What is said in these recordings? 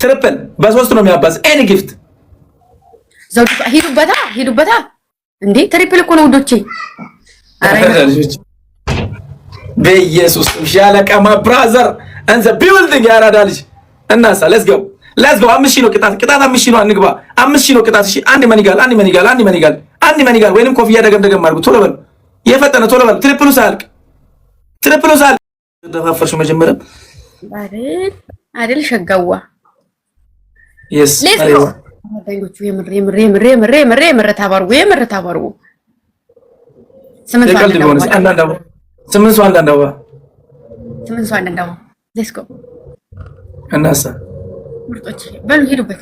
ትሪፕል በ3 ነው የሚያባዝ ኤኒ ጊፍት ዘውዱ ሂዱበታ እንዴ ትሪፕል እኮ ነው ውዶቼ። በኢየሱስ ሻለቃ ማ ብራዘር አንዘ ቢልዲንግ ያራዳ ልጅ እናሳ ሌትስ ጎ 5000 ነው ቅጣት 5000 ነው አንግባ 5000 ነው ቅጣት። እሺ አንድ መኒጋል ወይንም ኮፍያ ደገም አድርጉ። ቶሎ በል የፈጠነ ቶሎ በል ትሪፕሉ ሳልቅ ተፋፈርሽ መጀመሪያ አይደል ሸጋዋ yes አዳኞቹ የምር ታባርጉ ስምንት ሰው አንዳንድ አበባ ሌትስ ጎ እናሳ ምርጦች በሉ ሄዱበት።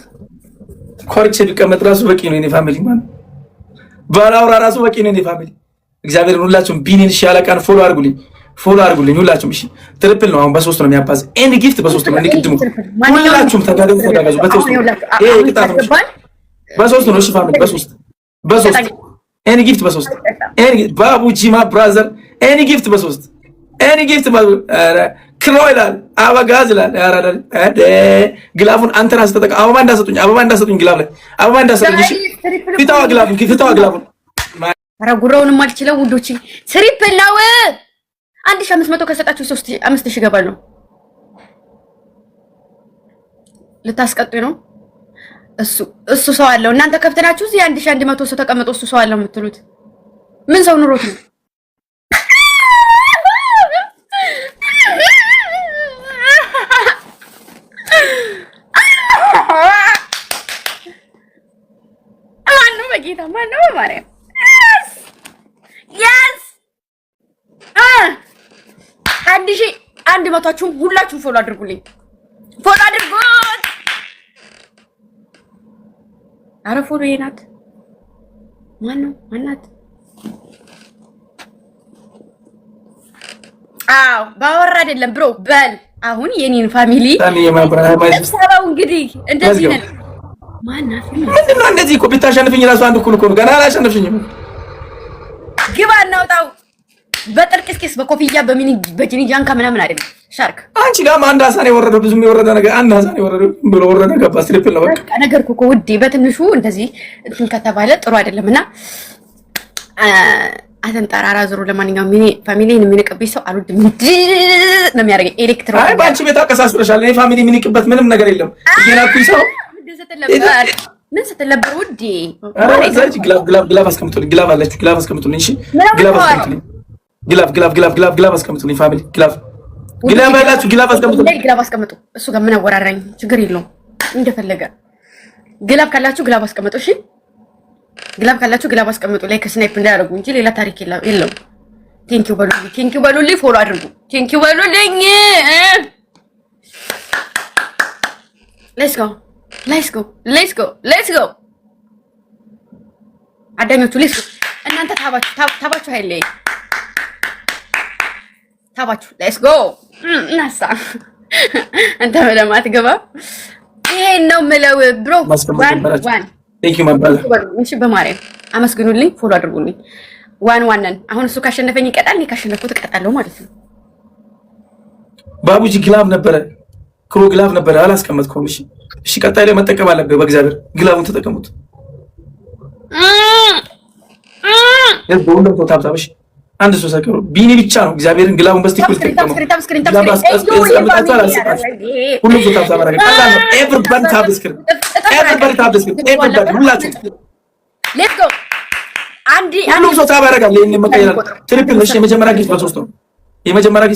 ኮርቼ ቢቀመጥ ራሱ በቂ ነው። የኔ ፋሚሊ ማለት ባላውራ ራሱ በቂ ነው። የኔ ፋሚሊ እግዚአብሔርን ሁላችሁም ቢኒን ሻለቃን ፎሎ አድርጉልኝ ሁላችሁም። እሺ ትሪፕል ነው አሁን በ3 ነው የሚያባዝ ኤኒ ጊፍት በ3 ነው እንዲቅድሙ ሁላችሁም ተጋደሙ በ3 ይሄ ቅጣት ነው በ3 ነው። እሺ ፋሚሊ በ3 ኤኒ ጊፍት በ3 ኤኒ ባቡ ጂማ ብራዘር ኤኒ ጊፍት በ3 ኤኒ ጊፍት ክሮ ይላል አበጋዝ ይላል ያራዳል ግላፉን አንተና አስተጠቃ አበባ እንዳሰጡኝ ግላፍ ላይ አበባ እንዳሰጡኝ። እሺ ፊታዋ ግላፉን ኧረ ጉራውንም አልችለው ውዶቼ። ትሪፕል ነው 1500 ከሰጣችሁ 5000 ይገባል ነው ልታስቀጡኝ ነው። እሱ ሰው አለው እናንተ ከፍተናችሁ እዚህ 1100 ሰው ተቀምጦ እሱ ሰው አለው የምትሉት ምን ሰው ኑሮት ነው? ማነው በማርያም yes 1100 ሁላችሁም ፎሎ አድርጉልኝ። አረ ፎሎ የናት ማናት? አዎ ባወራ አይደለም ብሮ በል አሁን የኔን ፋሚሊ ሰባው እንግዲህ እንደዚህ ነን። ማናት ምንድነው እንደዚህ እኮ ብታሸንፍኝ ራሱ አንድ እኩል እኮ ነው። ገና አላሸንፍሽኝም። ግባ እናውጣው በጥርቅስቅስ በኮፍያ በሚኒ በጂኒ ጃንካ ምናምን አይደለም ሻርክ አንቺ ጋር አንድ ሀሳን የወረደው ብዙም የወረደ ነገር አንድ ሀሳን የወረደው ብሎ ወረደ ገባ ትሪፕል ነው በቃ ነገርኩ እኮ ውዴ። በትንሹ እንደዚህ እንትን ከተባለ ጥሩ አይደለምና አተንጠራራ ዙሩ። ለማንኛውም ሚኒ ፋሚሊን የሚንቅብኝ ሰው አልወድም ነው የሚያደርገኝ ኤሌክትሮ። አይ ባንቺ ቤት አቀሳስረሻል። እኔ ፋሚሊ የሚንቅበት ምንም ነገር የለም። ይሄናኩኝ ሰው ምን ስትለበር ውዴ ግላፍ አስቀምጡልኝ። ግላፍ አላችሁ ግላፍ አስቀምጡልኝ። እሺ ግላፍ አስቀምጡልኝ። ግላፍ አስቀምጡልኝ ፋሚሊ ግላፍ አላችሁ ግላፍ አስቀምጡልኝ። ግላፍ አስቀምጡ። እሱ ጋር ምን አወራራኝ ችግር የለውም እንደፈለገ ግላፍ ካላችሁ ግላፍ አስቀምጡ። እሺ ግላፍ ካላችሁ ግላፍ አስቀምጡ። ላይ ከስናይፕ እንዳያደርጉ እንጂ ሌላ ታሪክ የለውም። ቴንኪው በሉልኝ ፎሎ አድርጉ። ቴንኪው በሉልኝ። ሌትስ ጎ አዳኞቹ ሌትስ ጎ። እናንተ ታባችሁ አይለይ ታባችሁ ሌትስ ጎ እናሳ አንተ ለማት ገባ ይሄን ነው የምለው ብሮ ዋን ቴንክ ዩ ማባላ እሺ በማርያም አመስግኑልኝ ፎሎ አድርጉልኝ። ዋን አሁን እሱ ካሸነፈኝ ይቀጣል፣ እኔ ካሸነፍኩት እቀጣለሁ ማለት ነው። ባቡጂ ግላብ ነበረ ክሮ ግላብ ነበረ አላስቀመጥኩም። እሺ ቀጣይ ላይ መጠቀም አለብህ። በእግዚአብሔር ግላቡን ተጠቀሙት። ሁሉም ታብታብሽ አንድ ሰው ሰከሩ ቢኒ ብቻ ነው እግዚአብሔርን ግላቡን በስቲኩል ተጠቀሙ። ሁሉም ሰው ታብታብ አረጋ ቀላል ነው። ኤቨሪባዲ ታብስክሪን ሁላችሁ ሌትስ ጎ አንዲ ሁሉም ሰው ታብ ያረጋል። ይሄን መቀየር ትሪፕል እሺ የመጀመሪያ ጊፍት በ3 ነው። የመጀመሪያ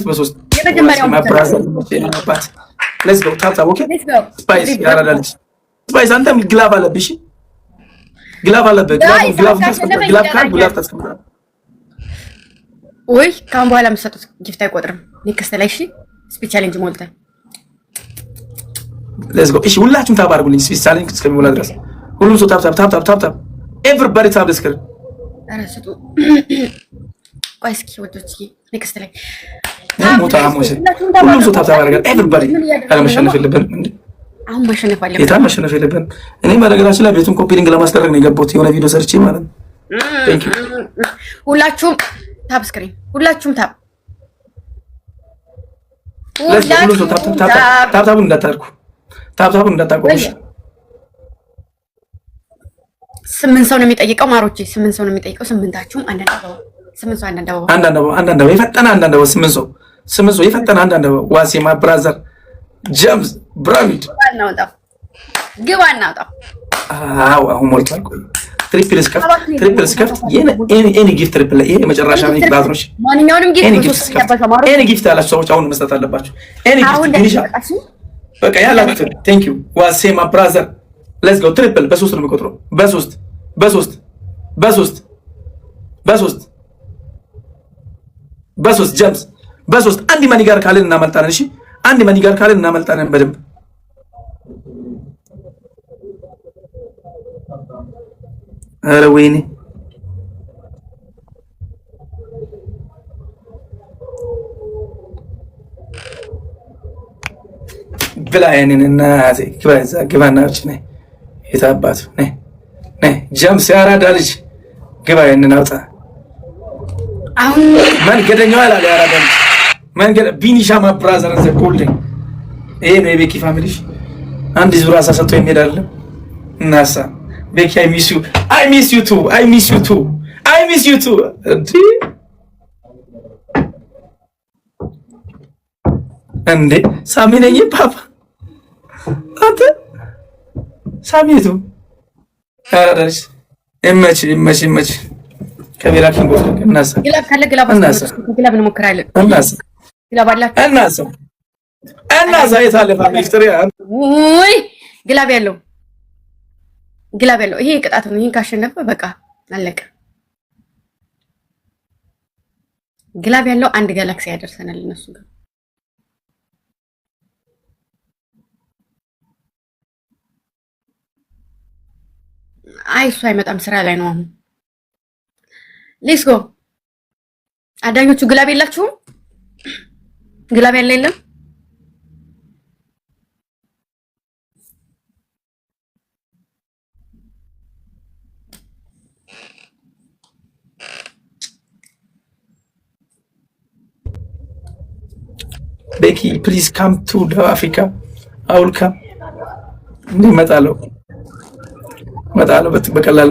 ሌትስ ጎ ታብታብ ኦኬ። ስፓይስ ያራዳልሽ ስፓይስ አንተም ግላብ አለብሽ። ግላብ አለበት ግላብ ታስቀምጣለህ ወይ ካሁን በኋላ የምትሰጡት ጊፍት አይቆጥርም። ኔክስት ላይ እሺ ስፒች ቻሌንጅ ሞልተን ሌትስ ጎ እሺ ሁላችሁም ታብ አድርጉልኝ። ስፒች ቻሌንጅ እስከሚሞላ ድረስ ሁሉም ሰው ታብ ኤቨሪባዲ ታብ ዲስክሪን አራስጡ ቆይ እስኪ ወዶች ኔክስት ላይ ሞታ አሞሽ ሁሉም ሰው ታብ ያደርጋል። ኤቨሪባዲ አለመሸነፍ የለብንም እንዴ አሁን ማሸነፍ አለብን። የታ ማሸነፍ የለብንም። እኔ በነገራችን ላይ ቤቱን ኮፒ ሊንክ ለማስደረግ ነው የገባሁት የሆነ ቪዲዮ ሰርቼ ማለት ነው። ቴንክ ዩ ሁላችሁም ታብ ስክሪን ሁላችሁም ታብ ታብ እንዳታርኩ ታብታቡን እንዳታቆምሽ። 8 ሰው ነው የሚጠይቀው ማሮቼ፣ 8 ሰው ነው የሚጠይቀው። ስምንታችሁም አንዳንድ አበባ፣ 8 ሰው አንዳንድ አበባ፣ አንዳንድ አበባ የፈጠነ አንዳንድ አበባ፣ 8 ሰው የፈጠነ አንዳንድ አበባ። ዋሴ ማ ብራዘር ጀምስ ብራሚድ ግባ እናውጣው። አሁን ሞልቷል። ቆይ ትሪፕል ስከፍት ኤኒ ጊፍት ትሪፕል ላይ ይሄ የመጨረሻ ነው። ግባትሮች ማንኛውንም ኤኒ ጊፍት ያላችሁ ሰዎች አሁን መስጠት አለባችሁ። ኤኒ ጊፍት ግኒሻ በቃ ያላችሁ። ቴንክ ዩ ዋሴ ማ ብራዘር ሌትስ ጎ። ትሪፕል በ3 ነው የሚቆጥረው። በ3 ጀምስ በ3 አንድ ማኒ ጋር ካለን እናመልጣለን። እሺ አንድ ማኒ ጋር ካለን እናመልጣለን በደንብ። ኧረ ወይኔ ብላ ያንን እናቴ ግባና ብቻ ነይ የታባቱ ነይ ጀምስ ያራዳ ልጅ ግባ ያንን አውጣ። አሁን መንገደኛው ያላለ ያራዳ ልጅ መንገደ ቢኒሻማ ብራዘር ዘ ጎልደን ይሄ ነው የቤኪ ፋሚሊሽ። አንድ ዙር አሳሰጥቶ የሚሄዳል እናሳ ቤኪ አይ ሚስ ዩ ቱ እንዴ ሳሚ ነኝ ፓፓ አንተ ሳሚቱ አራዳሽ እመች ከቤላ ኪንጎ እናሳ ግላብ ካለ ግላብ እንሞክራለን። እናሳ የታለ ፋሚሊ ጥሪያ ወይ ግላብ ያለው ይሄ ቅጣት ነው። ይሄን ካሸነፈ በቃ አለቀ። ግላብ ያለው አንድ ጋላክሲ ያደርሰናል እነሱ ጋር። አይ እሱ አይመጣም፣ ስራ ላይ ነው አሁን። ሌትስ ጎ። አዳኞቹ ግላብ የላችሁም? ግላብ ያለ የለም? ቤኪ ፕሊዝ ካም ቱ ደቡብ አፍሪካ አውልካ እንዴ መጣለው በቀላሉ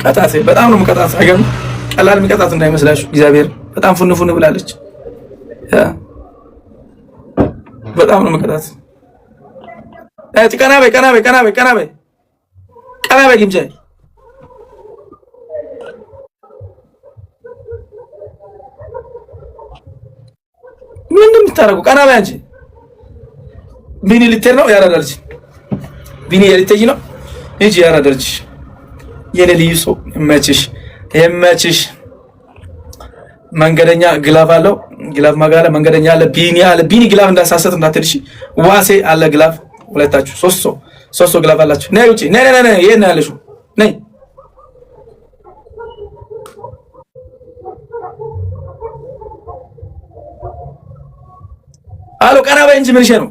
ቀጣት በጣም ነው መቀጣት። አይገርም? ቀላል የሚቀጣት እንዳይመስላችሁ። እግዚአብሔር በጣም ፉን ብላለች። በጣም ነው መቀጣት። ቀና በይ ግምጃ ምን እንደምታረጉ ቀና በይ አንቺ። ቢኒ ልትሄድ ነው ያራዳልች። ቢኒ የልትሄጂ ነው እንጂ ያራዳልች። የኔ ልዩ ሰው ይመችሽ። መንገደኛ ግላብ አለው። ግላብ ማጋለ መንገደኛ አለ። ቢኒ ግላብ እንዳሳሰት እንዳትልሽ። ዋሴ አለ ግላብ። ሁለታችሁ ሶስት ሰው ግላብ አላችሁ። ነይ ውጪ ነይ የት ነው ያለሽው? ነይ አሎ ቀና በይ እንጂ ምንሽ ነው?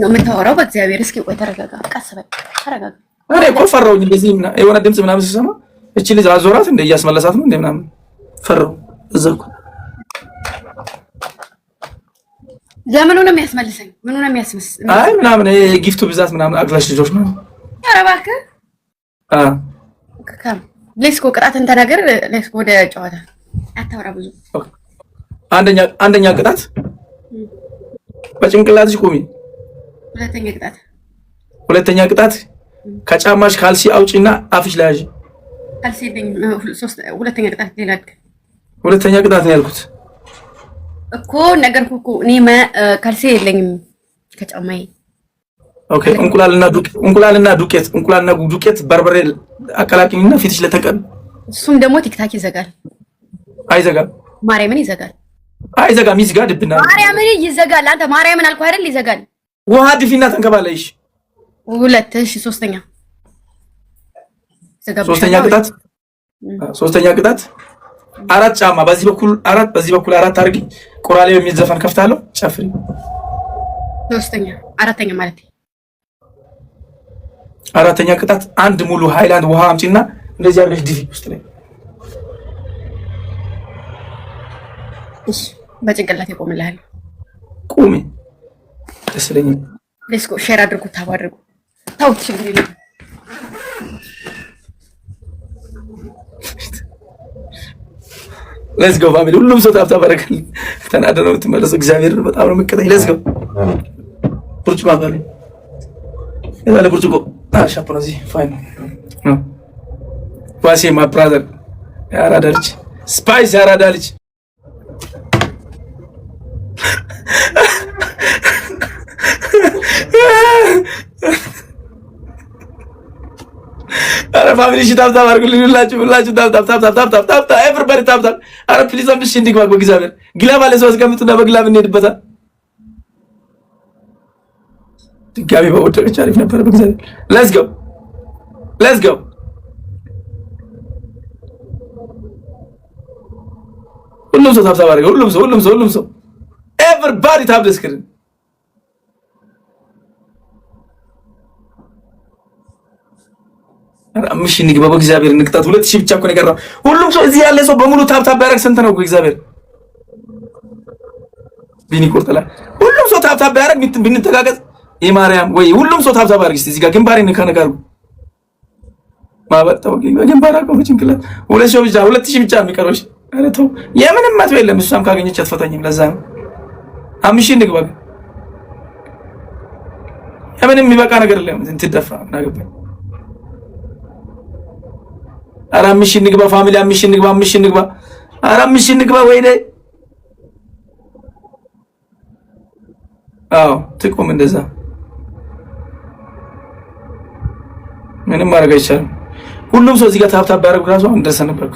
ነው የምታወራው? በእግዚአብሔር እስኪ ቆይ ተረጋጋ፣ ቀስ በል ተረጋጋ። እኔ እኮ ፈራሁኝ እንደዚህ የሆነ ድምጽ ምናምን ስሰማ እቺ ልጅ አዞራት እንደ እያስመለሳት ነው እንደ ምናምን ፈራሁ። እዘልኩ ለምኑ ነው የሚያስመልሰኝ? ምኑ ነው የሚያስመስል? አይ ምናምን ጊፍቱ ብዛት ምናምን አግላሽ ልጆች ነው። ኧረ እባክህ ሌስኮ ቅጣትን ተናገር። ሌስኮ ወደ ጨዋታ አታወራ ብዙ። አንደኛ ቅጣት በጭንቅላትሽ ቁሚ። ሁለተኛ ቅጣት ከጫማሽ ካልሲ አውጪና አፍሽ ላይ ያዥ። ካልሲ ሁለተኛ ቅጣት ሌላ ሁለተኛ ቅጣት ነው ያልኩት እኮ ነገርኩህ እኮ እኔ ካልሲ የለኝም ከጫማዬ። ኦኬ እንቁላልና ዱቄት በርበሬ አቀላቅኝና ፊትሽ ለተቀብ። እሱም ደግሞ ቲክታክ ይዘጋል። አይዘጋም። ማርያምን ይዘጋል። አይዘጋም። ይዝጋ ድብና ማርያምን ይዘጋል። አንተ ማርያምን አልኩህ አይደል? ይዘጋል። ውሃ ድፊና ተንከባለይሽ። ሁለት እሺ። ሶስተኛ ቅጣት አራት ጫማ በዚህ በኩል አራት አድርጊ። ቁራሌው የሚዘፈን ከፍታለሁ። ጨፍሪ። አራተኛ ማለት አራተኛ ቅጣት አንድ ሙሉ ሃይላንድ ውሃ አምጪና እንደዚህ አድርገሽ ድፊ ውስጥ ላይ እሺ በጭንቅላት ይቆምልሃል። ቁሚ ደስ ይለኛል። ሌትስ ጎ ሼር አድርጉ፣ ታብ አድርጉ። ታው ችግር የለም። ሌትስ ጎ ፋሚሊ፣ ሁሉም ሰው ታብታ ባረከል። ተናደረ ነው የምትመለሰው። እግዚአብሔርን በጣም ነው የምትቀጣኝ። ሌትስ ጎ ብርጭቆ አባሪ ያለ ብርጭቆ ሻፕ ነው እዚህ ፋይን ነው። ዋሴ ማ ብራዘር ያራዳ ልጅ ስፓይስ ያራዳ ልጅ አረ ፋሚሊ እሺ ታብታብ አድርጉልኝ። ሁላችሁ ታብታብ ኤቭሪባዲ ታብታብ። አረ ፕሊዝ አምሽ እንዲግባ በእግዚአብሔር ግላብ አለ ሰው አስቀምጡና በግላብ እንሄድበታል። ድጋሚ በወደቀች አሪፍ ነበር በእግዚአብሔር። ሌትስ ጎ ሁሉም ሰው ታብታብ አድርገው። ሁሉም ሰው ኤቭሪባዲ ታብ ደስክሪን አምሽ ንግባ በእግዚአብሔር ንቅጣት። 2000 ብቻ እኮ ነው የቀረው። ሁሉም ሰው እዚህ ያለ ሰው በሙሉ ታብታብ ቢያደርግ ስንት ነው እግዚአብሔር? ቢኒ ቆርጠላ ሁሉም ሰው ታብታብ ቢያደርግ ብንተጋገዝ የማርያም ወይ ሁሉም ሰው ታብታብ አድርግ። እዚህ ጋር ግንባሬ ነካነካሩ ማበጣው ግንባር አቆ በጭንቅላት 2000 ብቻ የሚቀረው። ኧረ ተው የምንም ማጥበ የለም። እሷም ካገኘች አትፈታኝም። ለዛ ነው አምሽ ንግባ። የምንም የሚበቃ ነገር የለም። እንትደፋ ናገባኝ። ኧረ አምሽ ንግባ ፋሚሊ፣ አምሽ ንግባ። ኧረ አምሽ ንግባ ወይኔ። አዎ ትቁም እንደዛ። ምንም ማድረግ አይቻልም። ሁሉም ሰው እዚህ ጋር ታብታብ ቢያደርግ ራሱ አሁን ደርሰን ነበርኩ።